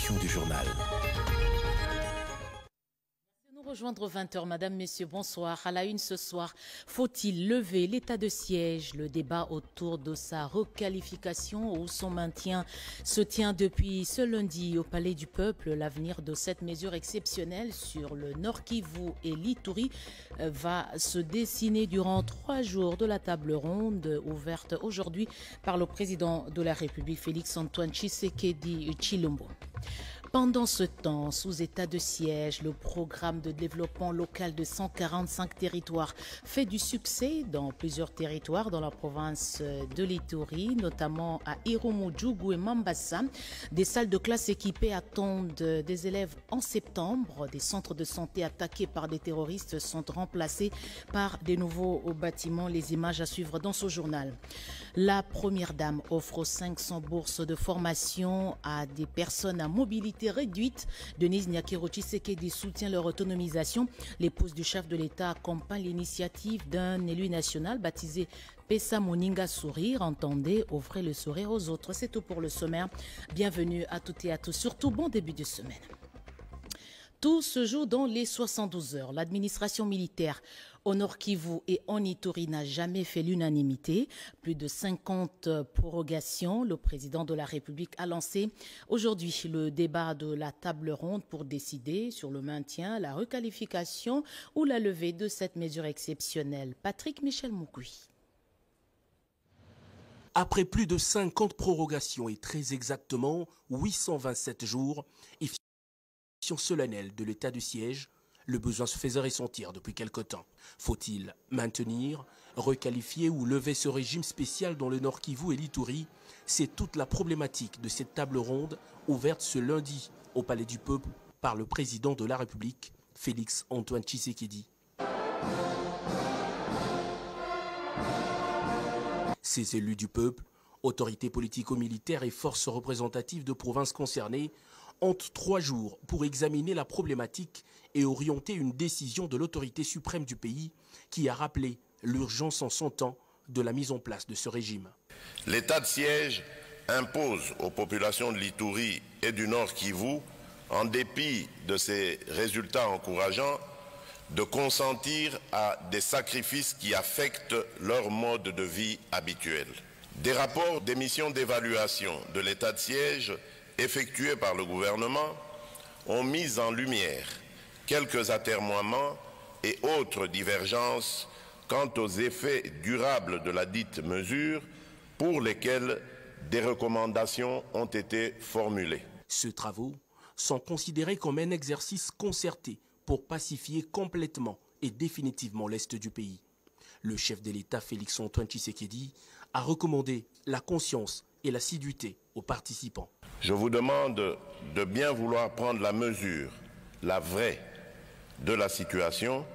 édition du journal. Rejoindre 20h, Madame, Messieurs, bonsoir. À la une ce soir, faut-il lever l'état de siège? Le débat autour de sa requalification ou son maintien se tient depuis ce lundi au Palais du Peuple. L'avenir de cette mesure exceptionnelle sur le Nord Kivu et l'Ituri va se dessiner durant 3 jours de la table ronde ouverte aujourd'hui par le président de la République, Félix-Antoine Tshisekedi Tshilombo. Pendant ce temps, sous état de siège, le programme de développement local de 145 territoires fait du succès dans plusieurs territoires dans la province de l'Ituri, notamment à Irumu, Djougou et Mambasa. Des salles de classe équipées attendent des élèves en septembre. Des centres de santé attaqués par des terroristes sont remplacés par des nouveaux bâtiments. Les images à suivre dans ce journal. La première dame offre 500 bourses de formation à des personnes à mobilité réduite. Denise Nyakiro Tshisekedi soutient leur autonomisation. L'épouse du chef de l'État accompagne l'initiative d'un élu national baptisé Pessa Moninga Sourire. Entendez, offrez le sourire aux autres. C'est tout pour le sommaire. Bienvenue à toutes et à tous. Surtout bon début de semaine. Tout se joue dans les 72 heures. L'administration militaire au Nord Kivu et en Ituri n'a jamais fait l'unanimité. Plus de 50 prorogations. Le président de la République a lancé aujourd'hui le débat de la table ronde pour décider sur le maintien, la requalification ou la levée de cette mesure exceptionnelle. Patrick Michel Moukoui. Après plus de 50 prorogations et très exactement 827 jours, solennelle de l'état du siège, le besoin se faisait ressentir depuis quelque temps. Faut-il maintenir, requalifier ou lever ce régime spécial dans le Nord Kivu et l'Ituri? C'est toute la problématique de cette table ronde ouverte ce lundi au Palais du Peuple par le président de la République, Félix-Antoine Tshisekedi. Ces élus du peuple, autorités politico-militaires et forces représentatives de provinces concernées ont 3 jours pour examiner la problématique et orienter une décision de l'autorité suprême du pays qui a rappelé l'urgence en son temps de la mise en place de ce régime. L'état de siège impose aux populations de l'Ituri et du Nord Kivu, en dépit de ces résultats encourageants, de consentir à des sacrifices qui affectent leur mode de vie habituel. Des rapports des missions d'évaluation de l'état de siège effectués par le gouvernement ont mis en lumière quelques atermoiements et autres divergences quant aux effets durables de la dite mesure pour lesquels des recommandations ont été formulées. Ces travaux sont considérés comme un exercice concerté pour pacifier complètement et définitivement l'Est du pays. Le chef de l'État Félix-Antoine Tshisekedi a recommandé la conscience et l'assiduité aux participants. Je vous demande de bien vouloir prendre la mesure, la vraie, de la situation,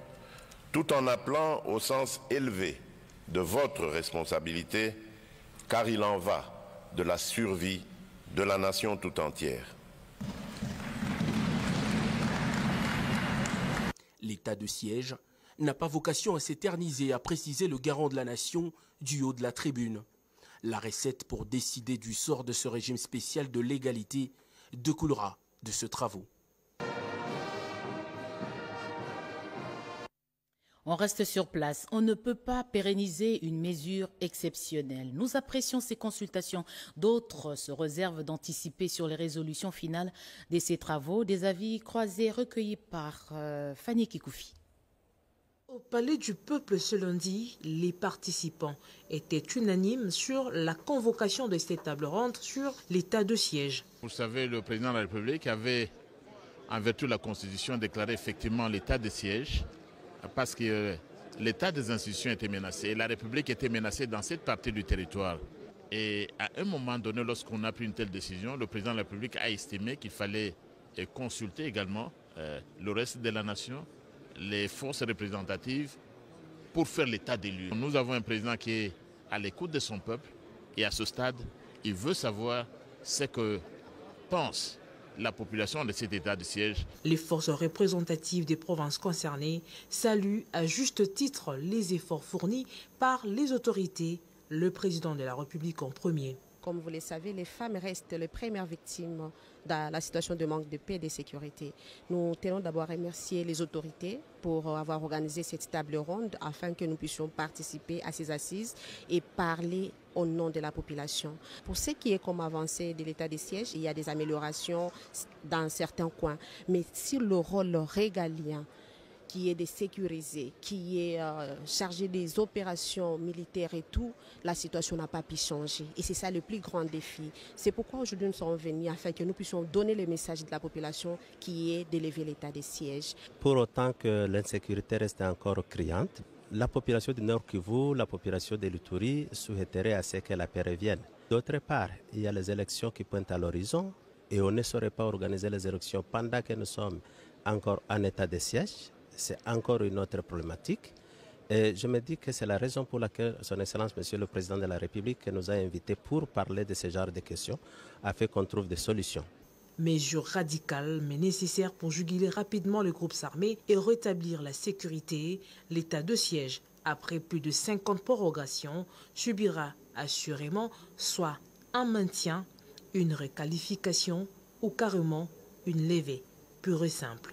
tout en appelant au sens élevé de votre responsabilité, car il en va de la survie de la nation tout entière. L'état de siège n'a pas vocation à s'éterniser, a précisé le garant de la nation du haut de la tribune. La recette pour décider du sort de ce régime spécial de légalité découlera de ce travaux. On reste sur place. On ne peut pas pérenniser une mesure exceptionnelle. Nous apprécions ces consultations. D'autres se réservent d'anticiper sur les résolutions finales de ces travaux. Des avis croisés recueillis par Fanny Kikoufi. Au Palais du Peuple ce lundi, les participants étaient unanimes sur la convocation de cette table ronde sur l'état de siège. Vous savez, le président de la République avait, en vertu de la Constitution, déclaré effectivement l'état de siège parce que l'état des institutions était menacé. La République était menacée dans cette partie du territoire. Et à un moment donné, lorsqu'on a pris une telle décision, le président de la République a estimé qu'il fallait consulter également le reste de la nation, les forces représentatives, pour faire l'état des lieux. Nous avons un président qui est à l'écoute de son peuple et à ce stade, il veut savoir ce que pense la population de cet état de siège. Les forces représentatives des provinces concernées saluent à juste titre les efforts fournis par les autorités, le président de la République en premier. comme vous le savez, les femmes restent les premières victimes dans la situation de manque de paix et de sécurité. Nous tenons d'abord à remercier les autorités pour avoir organisé cette table ronde afin que nous puissions participer à ces assises et parler au nom de la population. Pour ce qui est comme avancée de l'état de siège, il y a des améliorations dans certains coins. Mais sur le rôle régalien, qui est de sécuriser, qui est chargé des opérations militaires et tout, la situation n'a pas pu changer. Et c'est ça le plus grand défi. C'est pourquoi aujourd'hui nous sommes venus afin que nous puissions donner le message de la population qui est d'élever l'état de siège. Pour autant que l'insécurité reste encore criante, la population du Nord Kivu, la population de l'Ituri souhaiterait à ce que la paix revienne. D'autre part, il y a les élections qui pointent à l'horizon et on ne saurait pas organiser les élections pendant que nous sommes encore en état de siège. C'est encore une autre problématique. Et je me dis que c'est la raison pour laquelle Son Excellence, Monsieur le Président de la République, nous a invités pour parler de ce genre de questions, afin qu'on trouve des solutions. Mesures radicales mais nécessaires pour juguler rapidement les groupes armés et rétablir la sécurité. L'état de siège, après plus de 50 prorogations, subira assurément soit un maintien, une requalification ou carrément une levée pure et simple.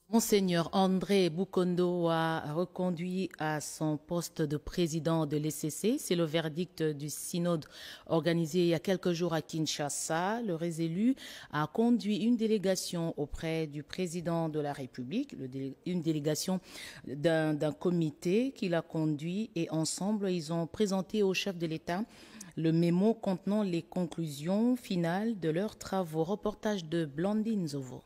Monseigneur André Bukondo a reconduit à son poste de président de l'ECC. C'est le verdict du synode organisé il y a quelques jours à Kinshasa. Le réélu a conduit une délégation auprès du président de la République, une délégation d'un comité qu'il a conduit et ensemble, ils ont présenté au chef de l'État le mémo contenant les conclusions finales de leurs travaux. Reportage de Blandine Zovo.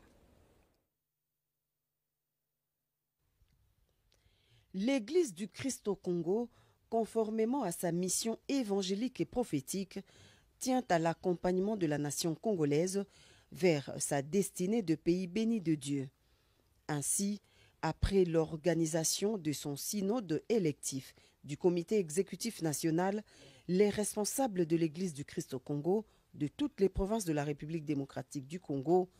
L'Église du Christ au Congo, conformément à sa mission évangélique et prophétique, tient à l'accompagnement de la nation congolaise vers sa destinée de pays béni de Dieu. Ainsi, après l'organisation de son synode électif du comité exécutif national, les responsables de l'Église du Christ au Congo de toutes les provinces de la République démocratique du Congo,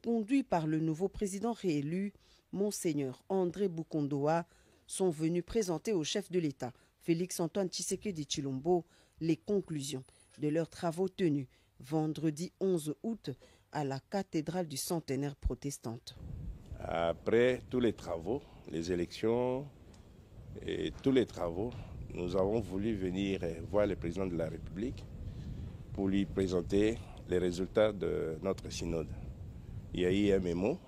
conduits par le nouveau président réélu, Monseigneur André Bukondoa, sont venus présenter au chef de l'État, Félix-Antoine Tshisekedi Tshilombo, les conclusions de leurs travaux tenus vendredi 11 août à la cathédrale du Centenaire protestante. Après tous les travaux, les élections et tous les travaux, nous avons voulu venir voir le président de la République pour lui présenter les résultats de notre synode. Il y a eu un mémo,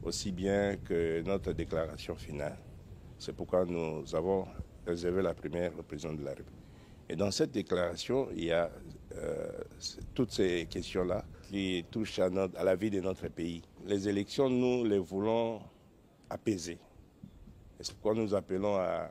aussi bien que notre déclaration finale. C'est pourquoi nous avons réservé la première au président de la République. Et dans cette déclaration, il y a toutes ces questions-là qui touchent à la vie de notre pays. Les élections, nous les voulons apaisées. C'est pourquoi nous appelons à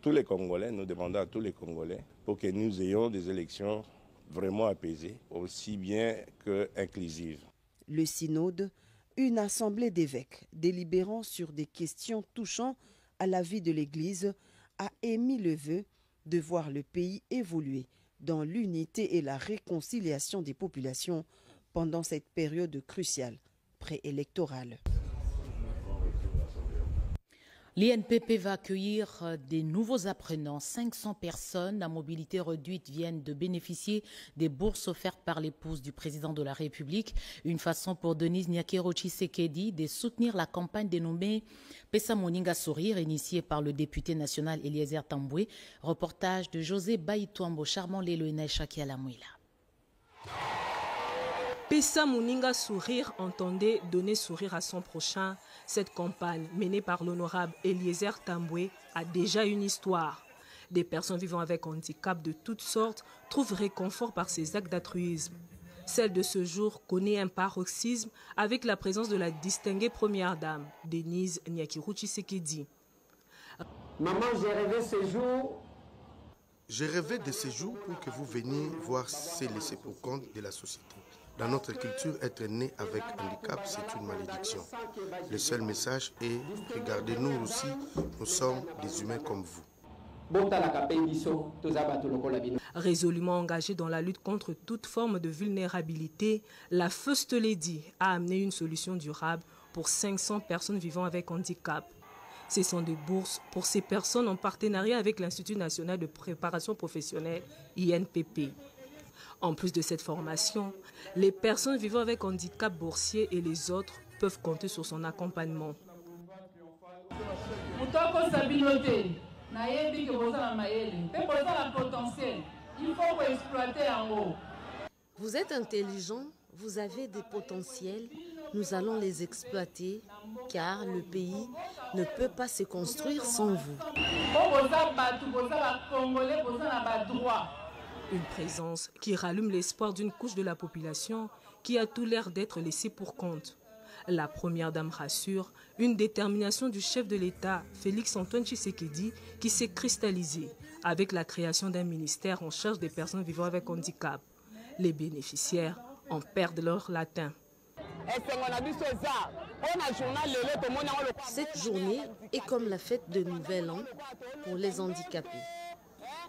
tous les Congolais, nous demandons à tous les Congolais pour que nous ayons des élections vraiment apaisées, aussi bien qu'inclusives. Le synode, une assemblée d'évêques délibérant sur des questions touchant à la vie de l'Église, a émis le vœu de voir le pays évoluer dans l'unité et la réconciliation des populations pendant cette période cruciale préélectorale. L'INPP va accueillir des nouveaux apprenants. 500 personnes à mobilité réduite viennent de bénéficier des bourses offertes par l'épouse du président de la République. Une façon pour Denise Nyakero Tshisekedi de soutenir la campagne dénommée Pesa Moninga Sourire, initiée par le député national Eliezer Tamboué. Reportage de José Baïtouambo, Charmant Lelo et Naïcha Kialamouila. Pesa Moninga Sourire entendait donner sourire à son prochain. Cette campagne, menée par l'honorable Eliezer Tamboué, a déjà une histoire. Des personnes vivant avec handicap de toutes sortes trouvent réconfort par ces actes d'altruisme. Celle de ce jour connaît un paroxysme avec la présence de la distinguée première dame, Denise Nyakero Tshisekedi. Maman, j'ai rêvé ce jour. J'ai rêvé de ce jour pour que vous veniez voir ces laissés pour compte de la société. Dans notre culture, être né avec handicap, c'est une malédiction. Le seul message est, regardez-nous aussi, nous sommes des humains comme vous. Résolument engagée dans la lutte contre toute forme de vulnérabilité, la First Lady a amené une solution durable pour 500 personnes vivant avec handicap. Ce sont des bourses pour ces personnes en partenariat avec l'Institut national de préparation professionnelle, INPP. En plus de cette formation, les personnes vivant avec handicap boursier et les autres peuvent compter sur son accompagnement. Vous êtes intelligent, vous avez des potentiels, nous allons les exploiter car le pays ne peut pas se construire sans vous. Une présence qui rallume l'espoir d'une couche de la population qui a tout l'air d'être laissée pour compte. La première dame rassure une détermination du chef de l'État, Félix-Antoine Tshisekedi, qui s'est cristallisée avec la création d'un ministère en charge des personnes vivant avec handicap. Les bénéficiaires en perdent leur latin. Cette journée est comme la fête de Nouvel An pour les handicapés.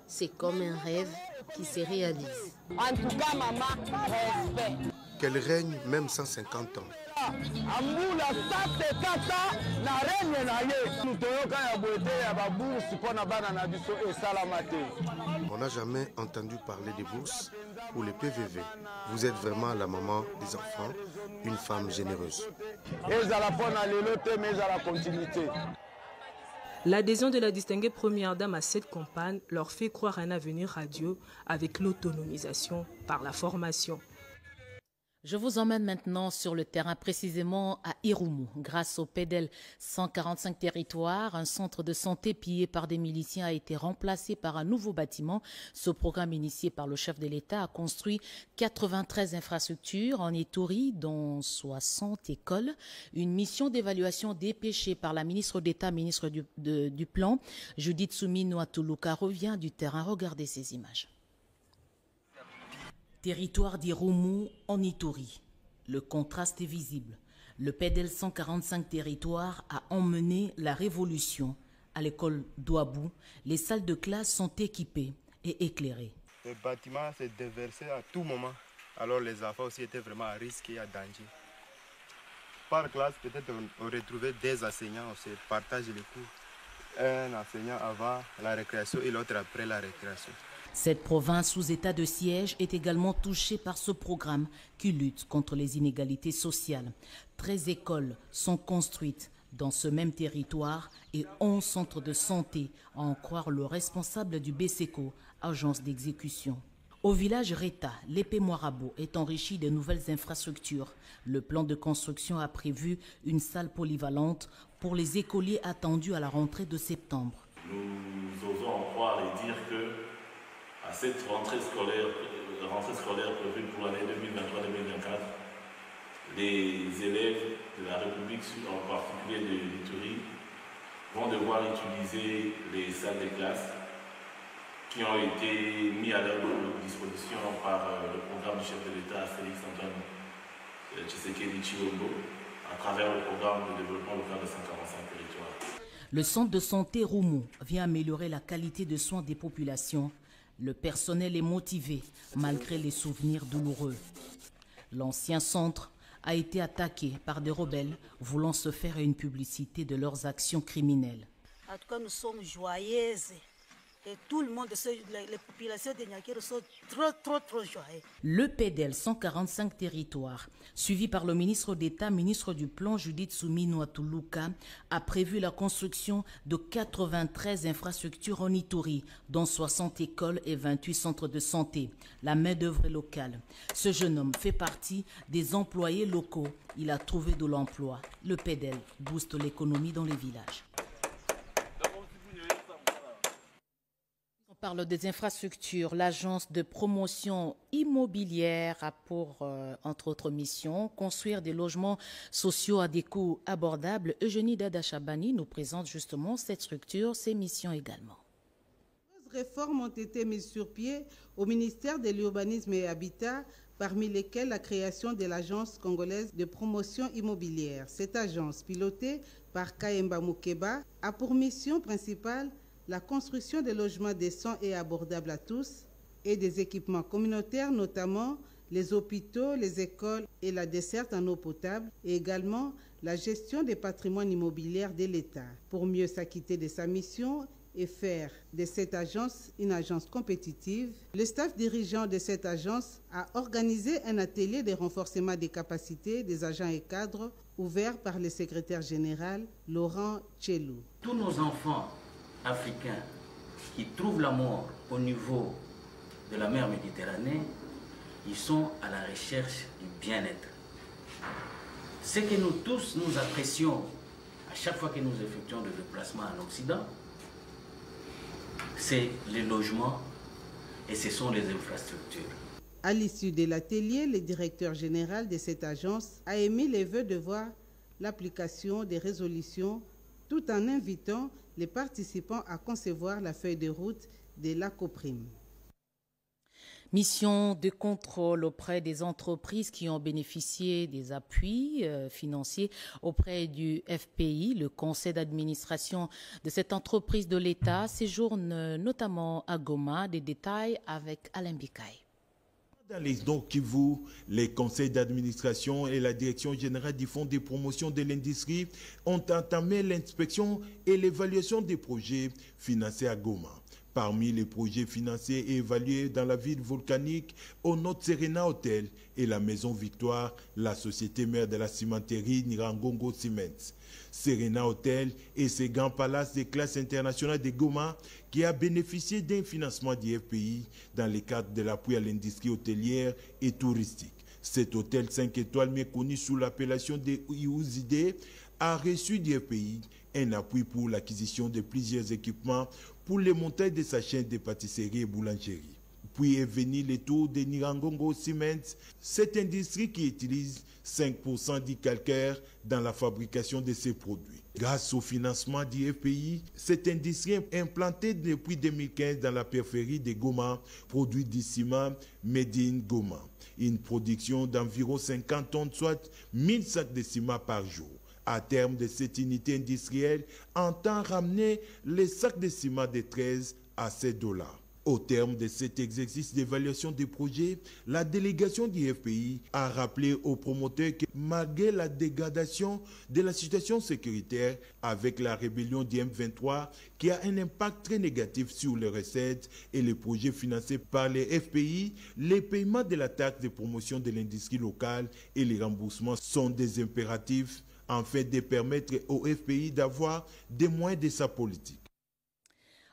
C'est comme un rêve qui se réalise. En tout cas, maman, respect. Qu'elle règne même 150 ans. On n'a jamais entendu parler des bourses ou les PVV. Vous êtes vraiment la maman des enfants, une femme généreuse. L'adhésion de la distinguée première dame à cette campagne leur fait croire un avenir radieux avec l'autonomisation par la formation. Je vous emmène maintenant sur le terrain, précisément à Irumu. Grâce au PEDEL 145 territoires, un centre de santé pillé par des miliciens a été remplacé par un nouveau bâtiment. Ce programme initié par le chef de l'État a construit 93 infrastructures en Ituri, dont 60 écoles. Une mission d'évaluation dépêchée par la ministre d'État, ministre du Plan, Judith Suminwa Tuluka, revient du terrain. Regardez ces images. Territoire d'Irumu en Ituri. Le contraste est visible. Le PEDEL 145 territoires a emmené la révolution. À l'école d'Ouabou, les salles de classe sont équipées et éclairées. Le bâtiment s'est déversé à tout moment. Alors les enfants aussi étaient vraiment à risque et à danger. Par classe, peut-être on retrouvait des enseignants, on se partage les cours. Un enseignant avant la récréation et l'autre après la récréation. Cette province sous état de siège est également touchée par ce programme qui lutte contre les inégalités sociales. 13 écoles sont construites dans ce même territoire et 11 centres de santé, à en croire le responsable du BSECO, agence d'exécution. Au village Reta, l'épée Moirabo est enrichi de nouvelles infrastructures. Le plan de construction a prévu une salle polyvalente pour les écoliers attendus à la rentrée de septembre. Nous osons en croire et dire que à cette rentrée scolaire prévue pour l'année 2023-2024, les élèves de la République, en particulier de l'Ituri, vont devoir utiliser les salles de classe qui ont été mis à leur disposition par le programme du chef de l'État, Félix-Antoine Tshisekedi Tshilombo, à travers le programme de développement local de 145 territoires. Le centre de santé Rumu vient améliorer la qualité de soins des populations. Le personnel est motivé malgré les souvenirs douloureux. L'ancien centre a été attaqué par des rebelles voulant se faire une publicité de leurs actions criminelles. En tout cas, nous sommes joyeuses. Et tout le monde, les populations de Niakero sont trop joyeuses. Le PEDEL 145 territoires, suivi par le ministre d'État, ministre du Plan Judith Suminwa Tuluka, a prévu la construction de 93 infrastructures en Ituri, dont 60 écoles et 28 centres de santé. La main-d'œuvre est locale. Ce jeune homme fait partie des employés locaux. Il a trouvé de l'emploi. Le PEDEL booste l'économie dans les villages. On parle des infrastructures. L'agence de promotion immobilière a pour, entre autres missions, construire des logements sociaux à des coûts abordables. Eugénie Dada Chabani nous présente justement cette structure, ses missions également. Deux réformes ont été mises sur pied au ministère de l'Urbanisme et Habitat, parmi lesquelles la création de l'agence congolaise de promotion immobilière. Cette agence, pilotée par Kaemba Moukeba, a pour mission principale la construction de logements décents et abordables à tous et des équipements communautaires, notamment les hôpitaux, les écoles et la desserte en eau potable, et également la gestion des patrimoines immobiliers de l'État. Pour mieux s'acquitter de sa mission et faire de cette agence une agence compétitive, le staff dirigeant de cette agence a organisé un atelier de renforcement des capacités des agents et cadres ouvert par le secrétaire général Laurent Tchelou. Tous nos enfants africains qui trouvent la mort au niveau de la mer Méditerranée, ils sont à la recherche du bien-être. Ce que nous tous nous apprécions à chaque fois que nous effectuons des déplacements en Occident, c'est les logements et ce sont les infrastructures. À l'issue de l'atelier, le directeur général de cette agence a émis les vœux de voir l'application des résolutions tout en invitant les participants à concevoir la feuille de route de l'ACOPRIM. Mission de contrôle auprès des entreprises qui ont bénéficié des appuis financiers auprès du FPI. Le conseil d'administration de cette entreprise de l'État séjourne notamment à Goma. Des détails avec Alain Bikaï. Dans les Nord Kivu, les conseils d'administration et la direction générale du Fonds de promotion de l'industrie ont entamé l'inspection et l'évaluation des projets financés à Goma. Parmi les projets financés et évalués dans la ville volcanique, on note Serena Hotel et la Maison Victoire, la société mère de la cimenterie Nirangongo Cements. Serena Hotel et ses grands palaces de classe internationale de Goma qui a bénéficié d'un financement du FPI dans le cadre de l'appui à l'industrie hôtelière et touristique. Cet hôtel 5 étoiles, mieux connu sous l'appellation de IUZD, a reçu du FPI un appui pour l'acquisition de plusieurs équipements pour le montage de sa chaîne de pâtisserie et boulangerie. Puis est venu le tour de Nirangongo Cements, cette industrie qui utilise 5% du calcaire dans la fabrication de ses produits. Grâce au financement du FPI, cette industrie implantée depuis 2015 dans la périphérie de Goma produit du ciment Made in Goma. Une production d'environ 50 tonnes, soit 1000 sacs de ciment par jour. À terme de cette unité industrielle, entend ramener les sacs de ciment de 13 à 7 $. Au terme de cet exercice d'évaluation des projets, la délégation du FPI a rappelé aux promoteurs que malgré la dégradation de la situation sécuritaire avec la rébellion du M23 qui a un impact très négatif sur les recettes et les projets financés par les FPI, les paiements de la taxe de promotion de l'industrie locale et les remboursements sont des impératifs en fait de permettre au FPI d'avoir des moyens de sa politique.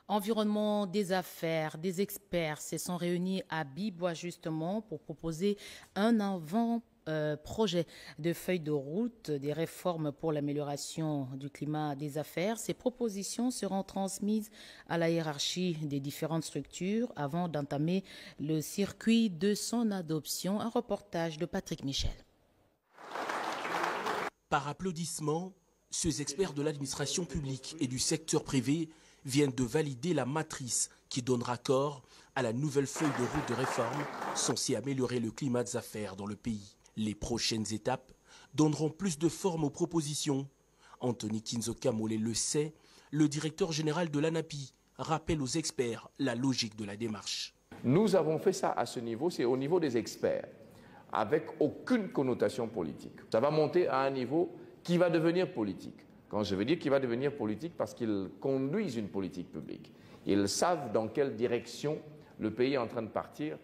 Environnement des affaires, des experts se sont réunis à Bibois justement pour proposer un avant-projet de feuille de route des réformes pour l'amélioration du climat des affaires. Ces propositions seront transmises à la hiérarchie des différentes structures avant d'entamer le circuit de son adoption. Un reportage de Patrick Michel. Par applaudissement, ces experts de l'administration publique et du secteur privé viennent de valider la matrice qui donnera corps à la nouvelle feuille de route de réforme censée améliorer le climat des affaires dans le pays. Les prochaines étapes donneront plus de forme aux propositions. Anthony Kinzokamole le sait, le directeur général de l'ANAPI rappelle aux experts la logique de la démarche. Nous avons fait ça à ce niveau, c'est au niveau des experts, avec aucune connotation politique. Ça va monter à un niveau qui va devenir politique. Quand je veux dire qu'il va devenir politique, parce qu'ils conduisent une politique publique. Ils savent dans quelle direction le pays est en train de partir,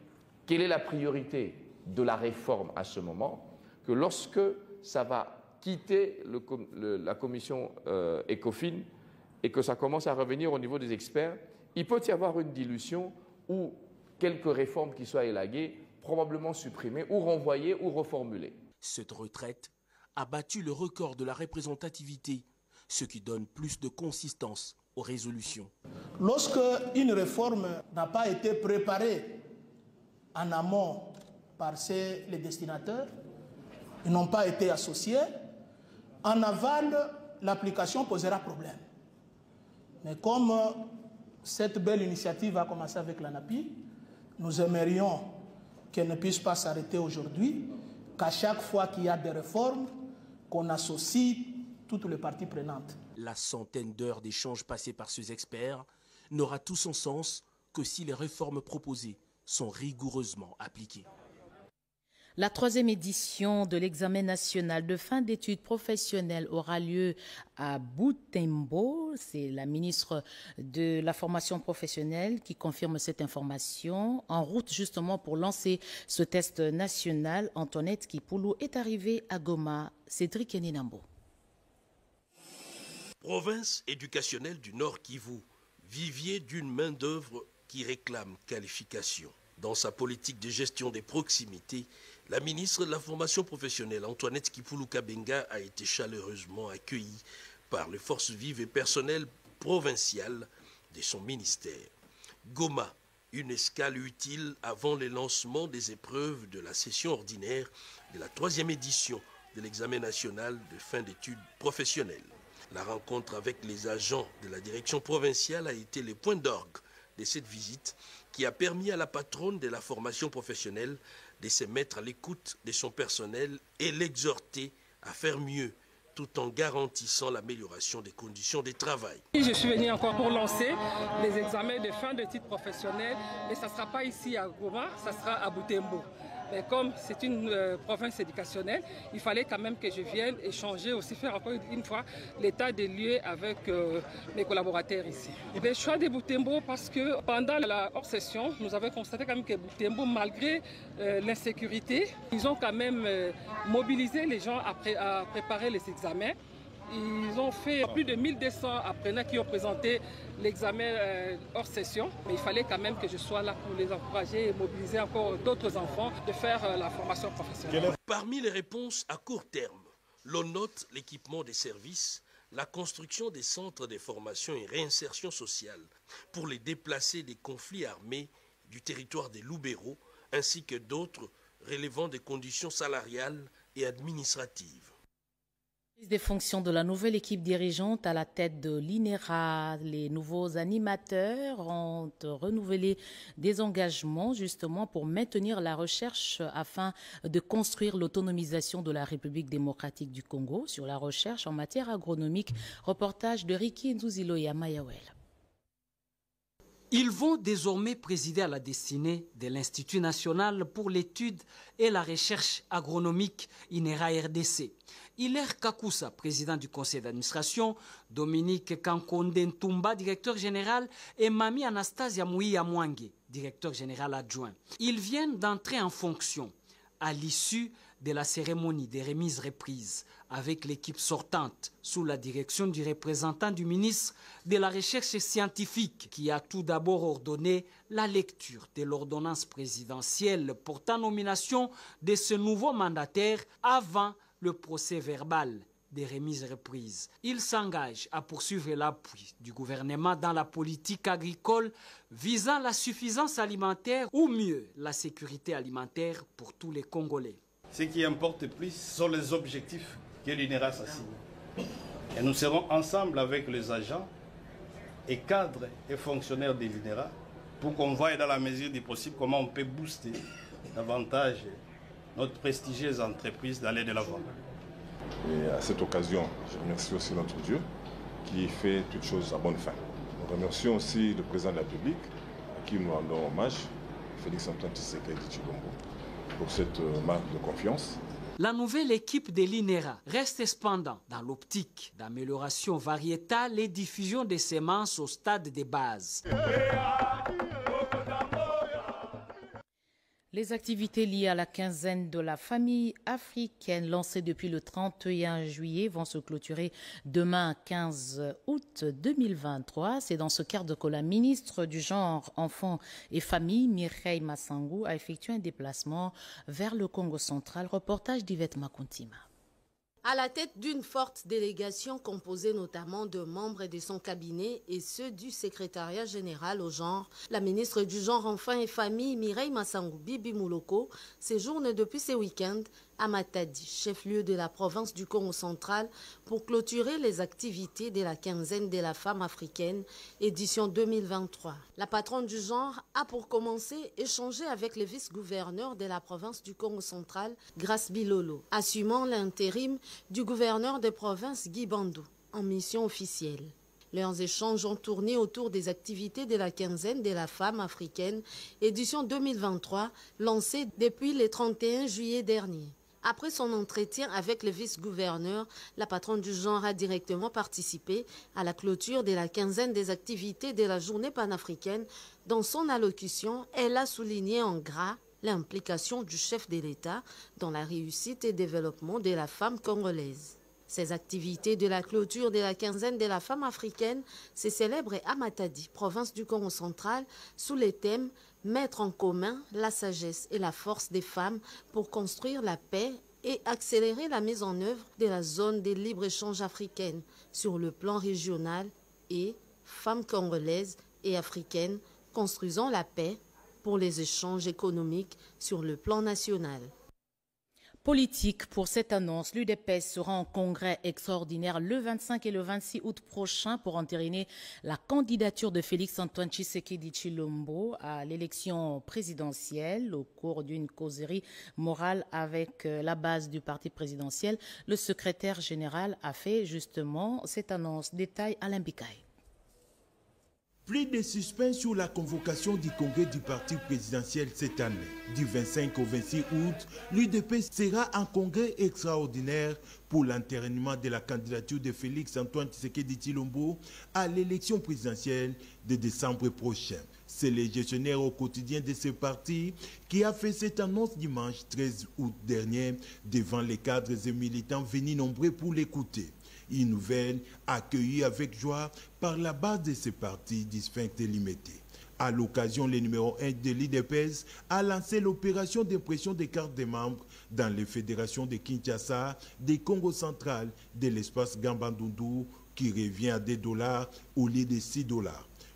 quelle est la priorité de la réforme à ce moment, que lorsque ça va quitter la commission ECOFIN et que ça commence à revenir au niveau des experts, il peut y avoir une dilution ou quelques réformes qui soient élaguées, probablement supprimées ou renvoyées ou reformulées. Cette retraite a battu le record de la représentativité, ce qui donne plus de consistance aux résolutions. Lorsque une réforme n'a pas été préparée en amont par les destinataires, ils n'ont pas été associés, en aval, l'application posera problème. Mais comme cette belle initiative a commencé avec l'ANAPI, nous aimerions qu'elle ne puisse pas s'arrêter aujourd'hui, qu'à chaque fois qu'il y a des réformes, qu'on associe toutes les parties prenantes. La centaine d'heures d'échanges passés par ces experts n'aura tout son sens que si les réformes proposées sont rigoureusement appliquées. La 3e édition de l'examen national de fin d'études professionnelles aura lieu à Butembo. C'est la ministre de la formation professionnelle qui confirme cette information. En route justement pour lancer ce test national, Antoinette Kipulu est arrivée à Goma. Cédric Eninambo. Province éducationnelle du Nord Kivu, vivier d'une main-d'œuvre qui réclame qualification. Dans sa politique de gestion des proximités, la ministre de la formation professionnelle, Antoinette Kipulu Kabenga, a été chaleureusement accueillie par les forces vives et personnelles provinciales de son ministère. Goma, une escale utile avant le lancement des épreuves de la session ordinaire de la 3e édition de l'examen national de fin d'études professionnelles. La rencontre avec les agents de la direction provinciale a été le point d'orgue de cette visite qui a permis à la patronne de la formation professionnelle de se mettre à l'écoute de son personnel et l'exhorter à faire mieux tout en garantissant l'amélioration des conditions de travail. Je suis venu encore pour lancer les examens de fin de titre professionnel, mais ça ne sera pas ici à Goma, ça sera à Butembo. Mais comme c'est une province éducationnelle, il fallait quand même que je vienne échanger, aussi faire encore une fois l'état des lieux avec mes collaborateurs ici. Et le choix de Butembo parce que pendant la hors-session, nous avons constaté quand même que Butembo, malgré l'insécurité, ils ont quand même mobilisé les gens à préparer les examens. Ils ont fait plus de 1200 apprenants qui ont présenté l'examen hors session. Mais il fallait quand même que je sois là pour les encourager et mobiliser encore d'autres enfants de faire la formation professionnelle. Parmi les réponses à court terme, l'on note l'équipement des services, la construction des centres de formation et réinsertion sociale pour les déplacés des conflits armés du territoire des Lubero, ainsi que d'autres relevant des conditions salariales et administratives. Des fonctions de la nouvelle équipe dirigeante à la tête de l'INERA. Les nouveaux animateurs ont renouvelé des engagements justement pour maintenir la recherche afin de construire l'autonomisation de la République démocratique du Congo sur la recherche en matière agronomique. Reportage de Ricky Nzuzilo et Amayawel. Ils vont désormais présider à la destinée de l'Institut national pour l'étude et la recherche agronomique INERA RDC. Hilaire Kakusa, président du conseil d'administration, Dominique Kankonde Ntumba, directeur général, et Mami Anastasia Mouya Mwange, directeur général adjoint. Ils viennent d'entrer en fonction à l'issue de la cérémonie des remises-reprises avec l'équipe sortante sous la direction du représentant du ministre de la Recherche scientifique qui a tout d'abord ordonné la lecture de l'ordonnance présidentielle portant nomination de ce nouveau mandataire avant le procès verbal des remises-reprises. Il s'engage à poursuivre l'appui du gouvernement dans la politique agricole visant la suffisance alimentaire ou mieux la sécurité alimentaire pour tous les Congolais. Ce qui importe plus sont les objectifs que l'INERA s'assigne. Et nous serons ensemble avec les agents et cadres et fonctionnaires de l'INERA pour qu'on voie dans la mesure du possible comment on peut booster davantage notre prestigieuse entreprise d'aller de l'avant. Et à cette occasion, je remercie aussi notre Dieu qui fait toutes choses à bonne fin. Nous remercions aussi le président de la République à qui nous rendons hommage, Félix Antoine Tshisekedi Tshilombo, pour cette marque de confiance. La nouvelle équipe de l'INERA reste cependant dans l'optique d'amélioration variétale et diffusion des semences au stade de base. Les activités liées à la quinzaine de la famille africaine lancées depuis le 31 juillet vont se clôturer demain 15 août 2023. C'est dans ce cadre que la ministre du Genre, Enfants et Famille, Mireille Massango, a effectué un déplacement vers le Congo central. Reportage d'Yvette Makuntima. À la tête d'une forte délégation composée notamment de membres de son cabinet et ceux du secrétariat général au genre, la ministre du Genre, Enfants et Famille, Mireille Massango Bibi Mouloko, séjourne depuis ce week-end à Matadi, chef-lieu de la province du Congo central, pour clôturer les activités de la quinzaine de la femme africaine, édition 2023. La patronne du genre a pour commencer échangé avec le vice-gouverneur de la province du Congo central, Grace Bilolo, assumant l'intérim du gouverneur de province Guy Bandou, en mission officielle. Leurs échanges ont tourné autour des activités de la quinzaine de la femme africaine, édition 2023, lancée depuis le 31 juillet dernier. Après son entretien avec le vice-gouverneur, la patronne du genre a directement participé à la clôture de la quinzaine des activités de la journée panafricaine. Dans son allocution, elle a souligné en gras l'implication du chef de l'État dans la réussite et développement de la femme congolaise. Ces activités de la clôture de la quinzaine de la femme africaine se célèbrent à Matadi, province du Congo central, sous les thèmes « Mettre en commun la sagesse et la force des femmes pour construire la paix et accélérer la mise en œuvre de la zone de libre-échange africaine sur le plan régional » et « Femmes congolaises et africaines construisant la paix pour les échanges économiques sur le plan national. Politique pour cette annonce, l'UDPS sera en congrès extraordinaire le 25 et le 26 août prochain pour entériner la candidature de Félix-Antoine Tshisekedi Tshilombo à l'élection présidentielle. Au cours d'une causerie morale avec la base du parti présidentiel, le secrétaire général a fait justement cette annonce. Détail Alain Bikaï. Plus de suspense sur la convocation du congrès du parti présidentiel cette année. Du 25 au 26 août, l'UDPS sera en congrès extraordinaire pour l'entérinement de la candidature de Félix-Antoine Tshisekedi Tshilombo à l'élection présidentielle de décembre prochain. C'est le gestionnaire au quotidien de ce parti qui a fait cette annonce dimanche 13 août dernier devant les cadres et militants venus nombreux pour l'écouter. Une nouvelle accueillie avec joie par la base de ce parti distinct et limité. À l'occasion, le numéro 1 de l'UDPS a lancé l'opération d'impression des cartes des membres dans les fédérations de Kinshasa, des Congo central, de l'espace Gambandundu, qui revient à $2 au lieu de $6.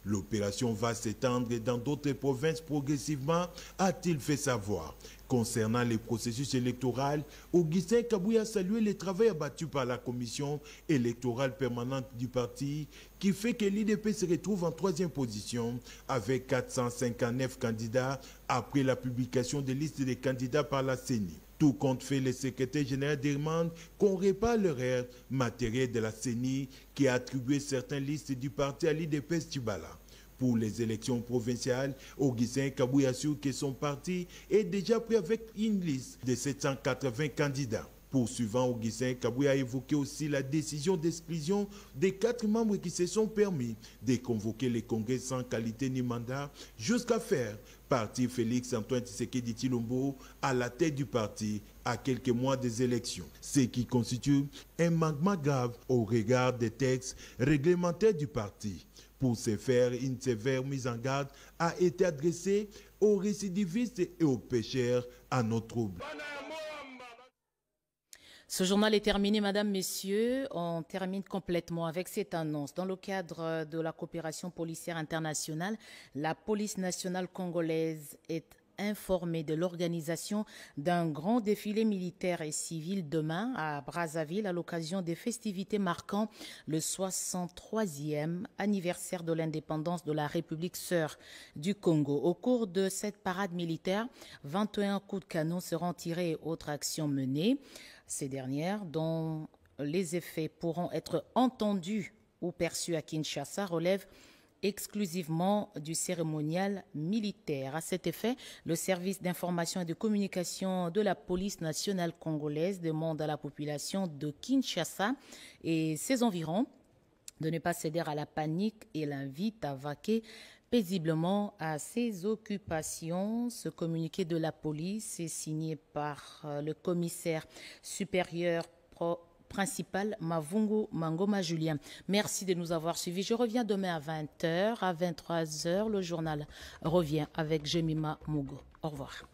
L'opération va s'étendre dans d'autres provinces progressivement, a-t-il fait savoir. Concernant les processus électoraux, Augustin Kabouya a salué le travail abattu par la commission électorale permanente du parti qui fait que l'IDP se retrouve en 3e position avec 459 candidats après la publication des listes des candidats par la CENI. Tout compte fait, le secrétaire général demande qu'on répare l'erreur matérielle de la CENI qui a attribué certaines listes du parti à l'IDPS Tibala. Pour les élections provinciales, Augustin Kabouya assure que son parti est déjà prêt avec une liste de 780 candidats. Poursuivant, Augustin Kabouya a évoqué aussi la décision d'exclusion des 4 membres qui se sont permis de convoquer les congrès sans qualité ni mandat jusqu'à faire partir Félix-Antoine Tshisekedi Tshilombo à la tête du parti à quelques mois des élections. Ce qui constitue un manquement grave au regard des textes réglementaires du parti. Pour ce faire, une sévère mise en garde a été adressée aux récidivistes et aux pécheurs à nos troubles. Ce journal est terminé, mesdames, messieurs. On termine complètement avec cette annonce. Dans le cadre de la coopération policière internationale, la police nationale congolaise est informée de l'organisation d'un grand défilé militaire et civil demain à Brazzaville à l'occasion des festivités marquant le 63e anniversaire de l'indépendance de la République sœur du Congo. Au cours de cette parade militaire, 21 coups de canon seront tirés et autres actions menées. Ces dernières, dont les effets pourront être entendus ou perçus à Kinshasa, relèvent exclusivement du cérémonial militaire. À cet effet, le service d'information et de communication de la police nationale congolaise demande à la population de Kinshasa et ses environs de ne pas céder à la panique et l'invite à vaquer paisiblement à ses occupations. Ce communiqué de la police est signé par le commissaire supérieur principal Mavungu Mangoma Julien. Merci de nous avoir suivis. Je reviens demain à 20h, à 23h. Le journal revient avec Jemima Mugo. Au revoir.